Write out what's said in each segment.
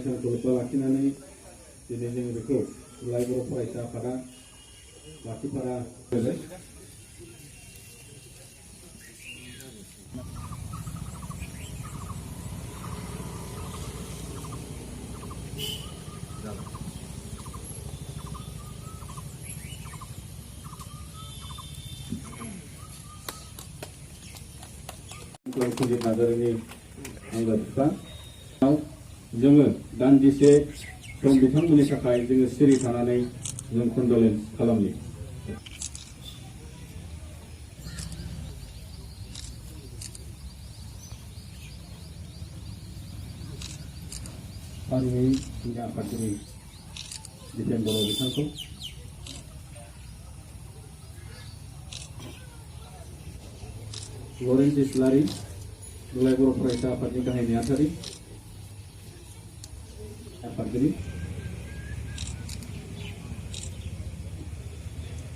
सानखौ लाखिनानै दिनै जोङो बेखौ दुलाराय बर' फरायसा आफादा लाखिफारा सुजित नार्जारिनि आंगो बिफा जोङो दान्दिसे सम बिथांमोननि थाखाय जोङो सिरि थानानै जों कन्डलेन्स खालामनि। फारियै जोंनि आफादगिरि दिपेन बर' बिथांखौ लरेन्स इस्लारि दुलाराय बर' फरायसा आफादनि गाहाय नेहाथारि आफादगिरि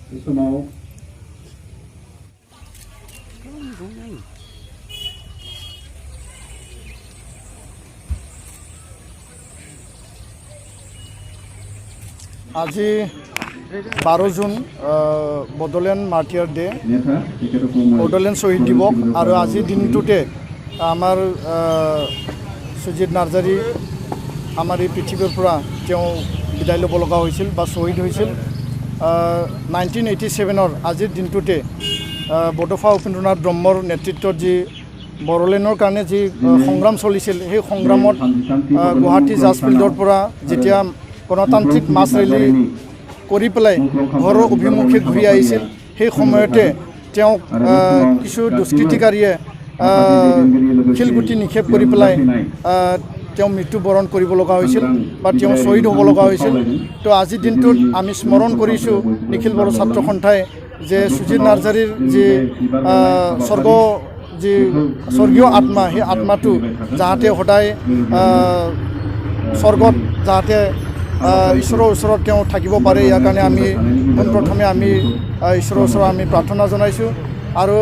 बे समाव আজি 12 জুন বড়োলেণ্ড মাৰ্টিয়াৰ ডে বড়োলেণ্ড শ্বহীদ দিৱস আৰু আজিৰ দিনটোতে আমাৰ সুজিত নাৰ্জাৰী আমাৰ এই পৃথিৱীৰ পৰা তেওঁ বিদায় ল'ব লগা হৈছিল বা শ্বহীদ হৈছিল 1987 আজিৰ দিনটোতে বডোফা উপেন্দ্ৰনাথ ব্ৰহ্মৰ নেতৃত্বত যি বড়োলেণ্ডৰ কাৰণে যি সংগ্ৰাম চলিছিল সেই সংগ্ৰামত গুৱাহাটী জাজ ফিল্ডৰ পৰা যেতিয়া গণতান্ত্ৰিক মাছ ৰেলী কৰি পেলাই ঘৰৰ অভিমুখে ঘূৰি আহিছিল সেই সময়তে তেওঁক কিছু দুষ্কৃতিকাৰীয়ে শিলগুটি নিক্ষেপ কৰি পেলাই তেওঁ মৃত্যুবৰণ কৰিব লগা হৈছিল বা তেওঁ শ্বহীদ হ'ব লগা হৈছিল। তো আজিৰ দিনটোত আমি স্মৰণ কৰিছোঁ নিখিল বড়ো ছাত্ৰ সন্থাই যে সুজিত নাৰ্জাৰীৰ যি স্বৰ্গীয় আত্মা সেই আত্মাটো যাতে সদায় স্বৰ্গত যাতে ঈশ্বৰৰ ওচৰত তেওঁ থাকিব পাৰে ইয়াৰ কাৰণে আমি পোনপ্ৰথমে আমি ঈশ্বৰৰ ওচৰত আমি প্ৰাৰ্থনা জনাইছোঁ। আৰু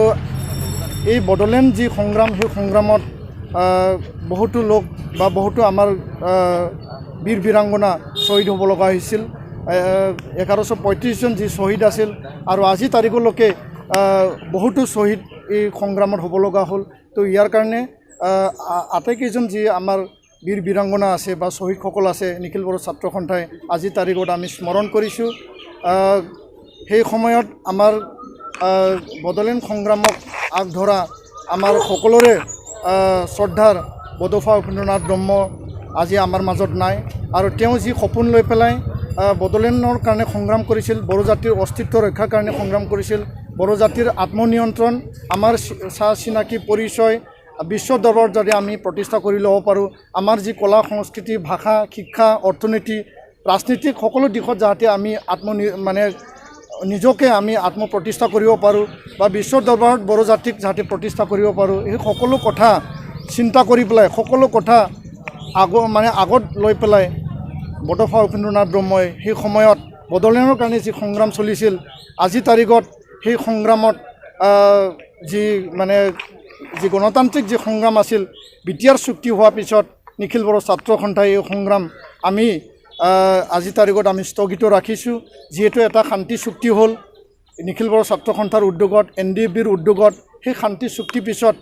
এই বড়োলেণ্ড যি সংগ্ৰাম সেই সংগ্ৰামত বহুতো লোক বা বহুতো আমাৰ বীৰ বীৰাংগনা শ্বহীদ হ'ব লগা হৈছিল। 1135 জন যি শ্বহীদ আছিল আৰু আজি তাৰিখলৈকে বহুতো শ্বহীদ এই সংগ্ৰামত হ'ব লগা হ'ল। তো ইয়াৰ কাৰণে আটাইকেইজন যি আমাৰ বীৰ বীৰাংগনা আছে বা শ্বহীদসকল আছে নিখিল বড়ো ছাত্ৰ সন্থাই আজিৰ তাৰিখত আমি স্মৰণ কৰিছোঁ। সেই সময়ত আমাৰ বড়োলেণ্ড সংগ্ৰামক আগধৰা আমাৰ সকলোৰে শ্ৰদ্ধাৰ বডোফা উপেন্দ্ৰনাথ ব্ৰহ্ম আজি আমাৰ মাজত নাই আৰু তেওঁ যি সপোন লৈ পেলাই বড়োলেণ্ডৰ কাৰণে সংগ্ৰাম কৰিছিল, বড়ো জাতিৰ অস্তিত্ব ৰক্ষাৰ কাৰণে সংগ্ৰাম কৰিছিল, বড়ো জাতিৰ আত্মনিয়ন্ত্ৰণ আমাৰ চিনাকি পৰিচয় বিশ্ব দৰবাৰত যদি আমি প্ৰতিষ্ঠা কৰি ল'ব পাৰোঁ, আমাৰ যি কলা সংস্কৃতি ভাষা শিক্ষা অৰ্থনীতি ৰাজনীতিক সকলো দিশত যাতে আমি নিজকে আমি আত্মপ্ৰতিষ্ঠা কৰিব পাৰোঁ বা বিশ্ব দৰবাৰত বড়ো জাতিক যাতে প্ৰতিষ্ঠা কৰিব পাৰোঁ, এই সকলো কথা চিন্তা কৰি পেলাই সকলো কথা আগত লৈ পেলাই বডোফা উপেন্দ্ৰনাথ ব্ৰহ্মই সেই সময়ত বড়োলেণ্ডৰ কাৰণে যি সংগ্ৰাম চলিছিল আজিৰ তাৰিখত সেই সংগ্ৰামত যি গণতান্ত্ৰিক যি সংগ্ৰাম আছিল বিটিআৰ চুক্তি হোৱাৰ পিছত নিখিল বড়ো ছাত্ৰ সন্থাই এই সংগ্ৰাম আমি আজিৰ তাৰিখত আমি স্থগিত ৰাখিছোঁ। যিহেতু এটা শান্তি চুক্তি হ'ল নিখিল বড়ো ছাত্ৰ সন্থাৰ উদ্যোগত NDFBৰ উদ্যোগত সেই শান্তি চুক্তিৰ পিছত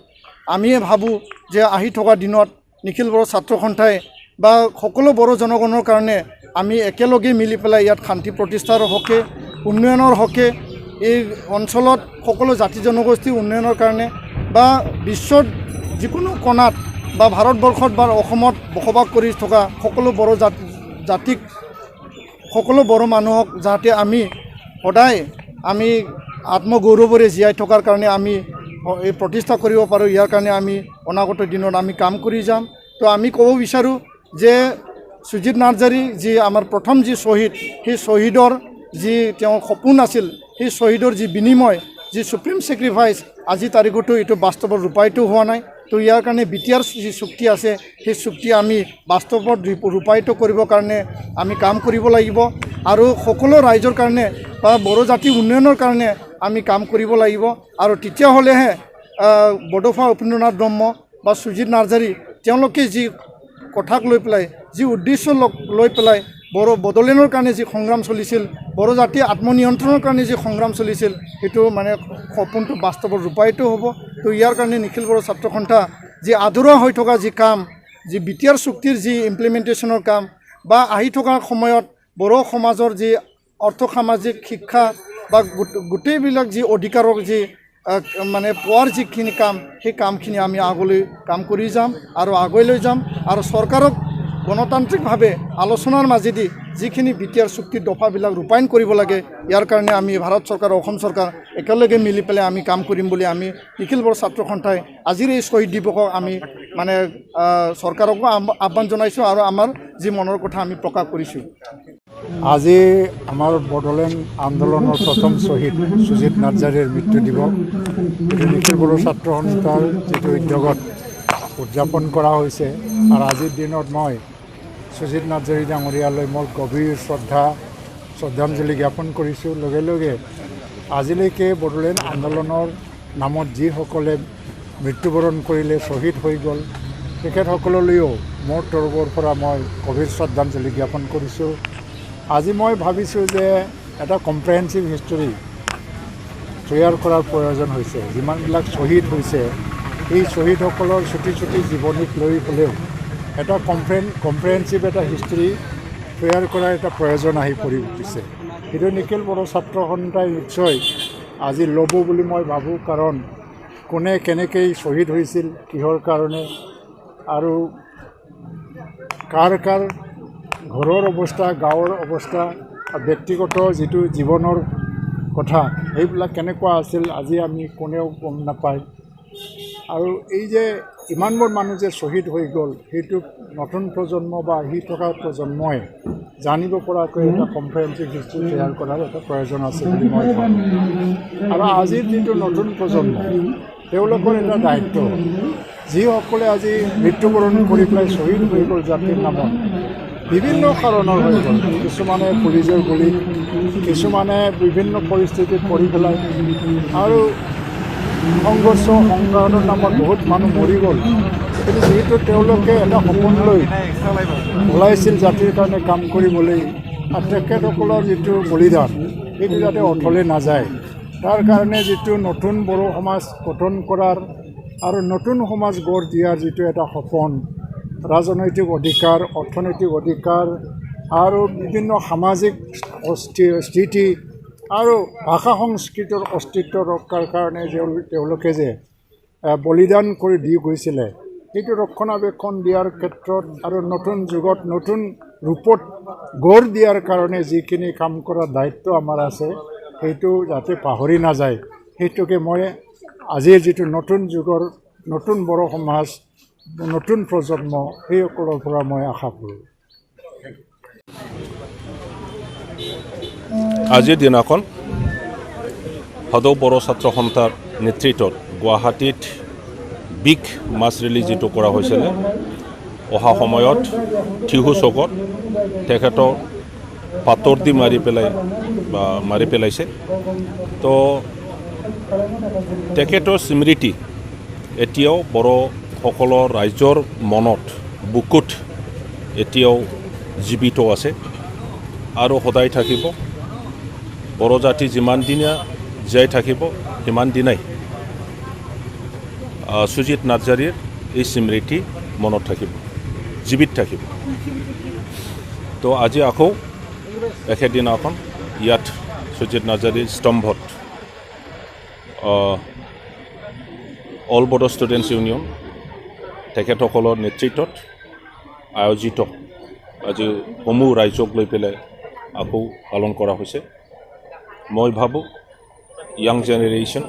আমিয়ে ভাবোঁ যে আহি থকা দিনত নিখিল বড়ো ছাত্ৰ সন্থাই বা সকলো বড়ো জনগণৰ কাৰণে আমি একেলগে মিলি পেলাই ইয়াত শান্তি প্ৰতিষ্ঠাৰ হকে উন্নয়নৰ হকে এই অঞ্চলত সকলো জাতি জনগোষ্ঠীৰ উন্নয়নৰ কাৰণে বা বিশ্বত যিকোনো কোণাত বা ভাৰতবৰ্ষত বা অসমত বসবাস কৰি থকা সকলো বড়ো জাতিক সকলো বড়ো মানুহক যাতে আমি সদায় আমি আত্মগৌৰৱেৰে জীয়াই থকাৰ কাৰণে আমি এই প্ৰতিষ্ঠা কৰিব পাৰোঁ, ইয়াৰ কাৰণে আমি অনাগত দিনত আমি কাম কৰি যাম। তো আমি ক'ব বিচাৰোঁ যে সুজিত নাৰ্জাৰী যি আমাৰ প্ৰথম যি শ্বহীদ সেই শ্বহীদৰ যি তেওঁৰ সপোন আছিল সেই শ্বহীদৰ যি বিনিময় যি সুপ্ৰিম ছেক্ৰিফাইচ আজিৰ তাৰিখতো এইটো বাস্তৱত ৰূপায়িত হোৱা নাই। তো ইয়াৰ কাৰণে বিটিআৰ যি চুক্তি আছে সেই চুক্তি আমি বাস্তৱত ৰূপায়িত কৰিবৰ কাৰণে আমি কাম কৰিব লাগিব আৰু সকলো ৰাইজৰ কাৰণে বা বড়ো জাতিৰ উন্নয়নৰ কাৰণে আমি কাম কৰিব লাগিব আৰু তেতিয়াহ'লেহে বডোফা উপেন্দ্ৰনাথ ব্ৰহ্ম বা সুজিত নাৰ্জাৰী তেওঁলোকে যি কথাক লৈ পেলাই যি উদ্দেশ্য লৈ পেলাই বড়ো বড়োলেণ্ডৰ কাৰণে যি সংগ্ৰাম চলিছিল বড়ো জাতিৰ আত্মনিয়ন্ত্ৰণৰ কাৰণে যি সংগ্ৰাম চলিছিল সেইটো মানে সপোনটো বাস্তৱত ৰূপায়িত হ'ব তো ইয়াৰ কাৰণে নিখিল বড়ো ছাত্ৰ সন্থা যি আধৰুৱা হৈ থকা যি কাম যি বিটিআৰ চুক্তিৰ যি ইমপ্লিমেণ্টেশ্যনৰ কাম বা আহি থকা সময়ত বড়ো সমাজৰ যি অৰ্থ সামাজিক শিক্ষা বা গোটেইবিলাক যি অধিকাৰৰ যি মানে পোৱাৰ যিখিনি কাম সেই কামখিনি আমি আগলৈ কাম কৰি যাম আৰু আগুৱাই লৈ যাম আৰু চৰকাৰক গণতান্ত্ৰিকভাৱে আলোচনাৰ মাজেদি যিখিনি বিটিআৰ চুক্তিৰ দফাবিলাক ৰূপায়ণ কৰিব লাগে ইয়াৰ কাৰণে আমি ভাৰত চৰকাৰ অসম চৰকাৰ একেলগে মিলি পেলাই আমি কাম কৰিম বুলি আমি নিখিল বড়ো ছাত্ৰ সন্থাই আজিৰ এই শ্বহীদ দিৱসক আমি মানে চৰকাৰকো আহ্বান জনাইছোঁ আৰু আমাৰ যি মনৰ কথা আমি প্ৰকাশ কৰিছোঁ। আজি আমাৰ বড়োলেণ্ড আন্দোলনৰ প্ৰথম শ্বহীদ সুজিত নাৰ্জাৰীৰ মৃত্যু দিৱস নিখিল বড়ো ছাত্ৰ সন্থাৰ যিটো উদ্যোগত উদযাপন কৰা হৈছে আৰু আজিৰ দিনত মই সুজিত নাৰ্জাৰী ডাঙৰীয়ালৈ মোৰ গভীৰ শ্ৰদ্ধাঞ্জলি জ্ঞাপন কৰিছোঁ। লগে লগে আজিলৈকে বড়োলেণ্ড আন্দোলনৰ নামত যিসকলে মৃত্যুবৰণ কৰিলে শ্বহীদ হৈ গ'ল তেখেতসকললৈও মোৰ তৰফৰ পৰা মই গভীৰ শ্ৰদ্ধাঞ্জলি জ্ঞাপন কৰিছোঁ। আজি মই ভাবিছোঁ যে এটা কম্প্ৰেহেনচিভ হিষ্টৰী তৈয়াৰ কৰাৰ প্ৰয়োজন হৈছে। যিমানবিলাক শ্বহীদ হৈছে এই শ্বহীদসকলৰ চুটি চুটি জীৱনীক লৈ হ'লেও এটা কম্প্ৰেহেনচিভ এটা হিষ্টৰী তৈয়াৰ কৰাৰ এটা প্ৰয়োজন আহি পৰি উঠিছে। সেইটো নিখিল বড়ো ছাত্ৰ সন্থাই নিশ্চয় আজি ল'ব বুলি মই ভাবোঁ, কাৰণ কোনে কেনেকৈ শ্বহীদ হৈছিল, কিহৰ কাৰণে আৰু কাৰ কাৰ ঘৰৰ অৱস্থা, গাঁৱৰ অৱস্থা, ব্যক্তিগত যিটো জীৱনৰ কথা সেইবিলাক কেনেকুৱা আছিল আজি আমি কোনেও গম নাপায়। আৰু এই যে ইমানবোৰ মানুহ যে শ্বহীদ হৈ গ'ল সেইটো নতুন প্ৰজন্ম বা আহি থকা প্ৰজন্মই জানিব পৰাকৈ এটা কম্প্ৰেহেনচিভ হিষ্ট্ৰী তৈয়াৰ কৰাৰ এটা প্ৰয়োজন আছে বুলি মই ভাবোঁ। আৰু আজিৰ যিটো নতুন প্ৰজন্ম তেওঁলোকৰ এটা দায়িত্ব, যিসকলে আজি মৃত্যুবৰণ কৰি পেলাই শ্বহীদ হৈ গ'ল জাতিৰ নামত বিভিন্ন কাৰণৰ হৈ গ'ল, কিছুমানে পুলিচৰ গুলীত, কিছুমানে বিভিন্ন পৰিস্থিতিত পৰি পেলাই আৰু সংঘৰ্ষ সংগ্ৰামৰ নামত বহুত মানুহ মৰি গ'ল। কিন্তু যিহেতু তেওঁলোকে এটা সপোন লৈ ওলাইছিল জাতিৰ কাৰণে কাম কৰিবলৈ আৰু তেখেতসকলৰ যিটো বলিদান সেইটো যাতে অথলে নাযায় তাৰ কাৰণে যিটো নতুন বড়ো সমাজ গঠন কৰাৰ আৰু নতুন সমাজ গঢ় দিয়াৰ যিটো এটা সপোন, ৰাজনৈতিক অধিকাৰ, অৰ্থনৈতিক অধিকাৰ আৰু বিভিন্ন সামাজিক স্থিতি আৰু ভাষা সংস্কৃতিৰ অস্তিত্ব ৰক্ষাৰ কাৰণে তেওঁলোকে যে বলিদান কৰি দি গৈছিলে সেইটো ৰক্ষণাবেক্ষণ দিয়াৰ ক্ষেত্ৰত আৰু নতুন যুগত নতুন ৰূপত গঢ় দিয়াৰ কাৰণে যিখিনি কাম কৰাৰ দায়িত্ব আমাৰ আছে সেইটো যাতে পাহৰি নাযায়, সেইটোকে মই আজিৰ যিটো নতুন যুগৰ নতুন বড়ো সমাজ, নতুন প্ৰজন্ম সেইসকলৰ পৰা মই আশা কৰোঁ। আজিৰ দিনাখন সদৌ বড়ো ছাত্ৰ সন্থাৰ নেতৃত্বত গুৱাহাটীত বিগ মাছ ৰেলী যিটো কৰা হৈছিলে, অহা সময়ত টিহু চকত তেখেতৰ পাতৰ দি মাৰি পেলাইছে। তো তেখেতৰ স্মৃতি এতিয়াও বড়োসকলৰ ৰাইজৰ মনত বুকুত এতিয়াও জীৱিত আছে আৰু সদায় থাকিব। বড়ো জাতি যিমান দিনা জীয়াই থাকিব সিমান দিনাই সুজিত নাৰ্জাৰীৰ এই স্মৃতি মনত থাকিব, জীৱিত থাকিব। তো আজি আকৌ একেদিনাখন ইয়াত সুজিত নাৰ্জাৰীৰ স্তম্ভত অল বড়ো ষ্টুডেণ্টছ ইউনিয়ন তেখেতসকলৰ নেতৃত্বত আয়োজিত আজি সমূহ ৰাইজক লৈ পেলাই আকৌ পালন কৰা হৈছে। মই ভাবোঁ ইয়াং জেনেৰেশ্যন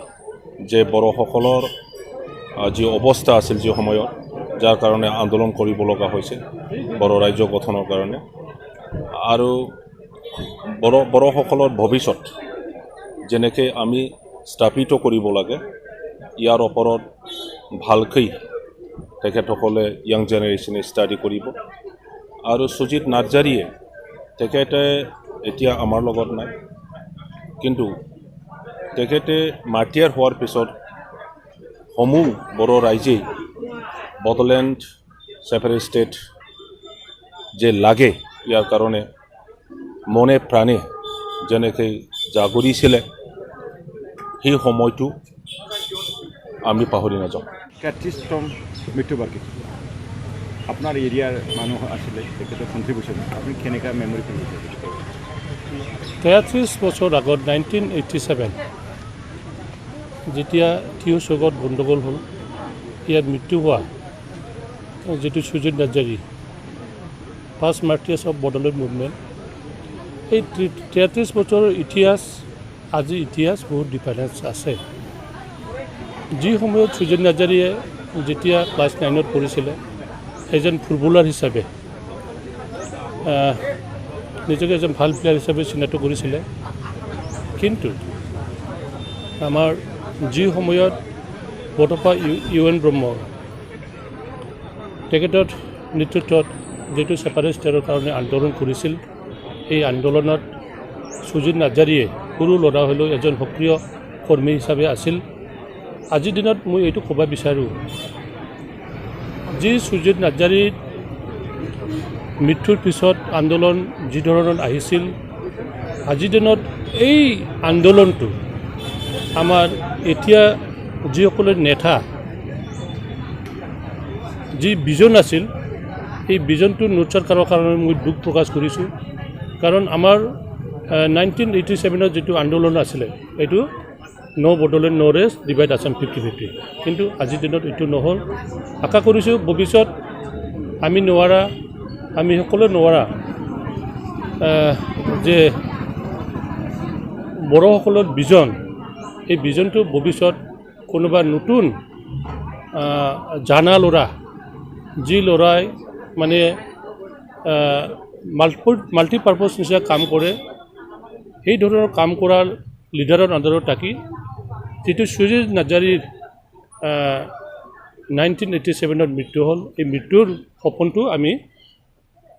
যে বড়োসকলৰ যি অৱস্থা আছিল যি সময়ত, যাৰ কাৰণে আন্দোলন কৰিব লগা হৈছিল বড়ো ৰাজ্য গঠনৰ কাৰণে, আৰু বড়োসকলৰ ভৱিষ্যত যেনেকৈ আমি স্থাপিত কৰিব লাগে ইয়াৰ ওপৰত ভালকৈ তেখেতসকলে ইয়াং জেনেৰেশ্যনে ষ্টাডি কৰিব। আৰু সুজিত নাৰ্জাৰীয়ে তেখেতে এতিয়া আমাৰ লগত নাই, কিন্তু তেখেতে মাটিয়াৰ হোৱাৰ পিছত সমূহ বড়ো ৰাইজেই বড়োলেণ্ড ছেপাৰেট ষ্টেট যে লাগে ইয়াৰ কাৰণে মনে প্ৰাণে যেনেকৈ জাগৰিছিলে সেই সময়টো আমি পাহৰি নাযাওঁ 33তম মৃত্যুবাৰ্ষিকী আপোনাৰ এৰিয়াৰ মানুহ আছিলে তেখেতৰ কণ্ট্ৰিবিউশ্যন আপুনি কেনেকৈ মেমৰি কৰিব 33 বছৰ আগত 1987 যেতিয়া থিয় চৌকত গণ্ডগোল হ'ল ইয়াত মৃত্যু হোৱা যিটো Sujit Narzary first martyrs of Bodoland movement এই 33 বছৰৰ ইতিহাস আজি ইতিহাস বহুত ডিফাৰেঞ্চ আছে যি সময়ত সুজিত নাৰ্জাৰীয়ে যেতিয়া ক্লাছ 9ত পঢ়িছিলে এজন ফুটবলাৰ হিচাপে নিজকে এজন ভাল প্লেয়াৰ হিচাপে চিনাক্ত কৰিছিলে কিন্তু আমাৰ যি সময়ত বৰপা ইউ.এন. ব্ৰহ্ম তেখেতৰ নেতৃত্বত যিটো ছেপাৰেট ষ্টেটৰ কাৰণে আন্দোলন কৰিছিল এই আন্দোলনত সুজিত নাৰ্জাৰীয়ে সৰু ল'ৰা হ'লেও এজন সক্ৰিয় কৰ্মী হিচাপে আছিল আজিৰ দিনত মই এইটো ক'ব বিচাৰোঁ যি সুজিত নাৰ্জাৰীৰ মৃত্যুৰ পিছত আন্দোলন যি ধৰণৰ আহিছিল আজিৰ দিনত এই আন্দোলনটো আমাৰ এতিয়া যিসকলে নেতা যি বিজন আছিল এই বিজনটো নোটছাৰ কৰাৰ কাৰণে মই দুখ প্ৰকাশ কৰিছোঁ কাৰণ আমাৰ 1987ত যিটো আন্দোলন আছিলে এইটো নো বড়োলেণ্ড নো ৰেষ্ট ডিভাইড আছাম 50-50 কিন্তু আজিৰ দিনত এইটো নহ'ল আশা কৰিছোঁ ভৱিষ্যত আমি নোৱাৰা আমি সকলোৱে নোৱাৰা যে বড়োসকলৰ বিজন এই বিজনটো ভৱিষ্যত কোনোবা নতুন জানা ল'ৰা যি ল'ৰাই মানে মাল্টিপাৰ্পজ নিচিনা কাম কৰে এই ধৰণৰ কাম কৰাৰ লিডাৰৰ আণ্ডাৰত থাকি যিটো সুজিত নাৰ্জাৰীৰ 1987ত মৃত্যু হ'ল এই মৃত্যুৰ সপোনটো আমি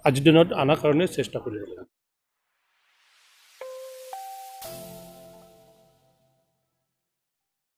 আজিৰ দিনত আনাৰ কাৰণে চেষ্টা কৰিব লাগিব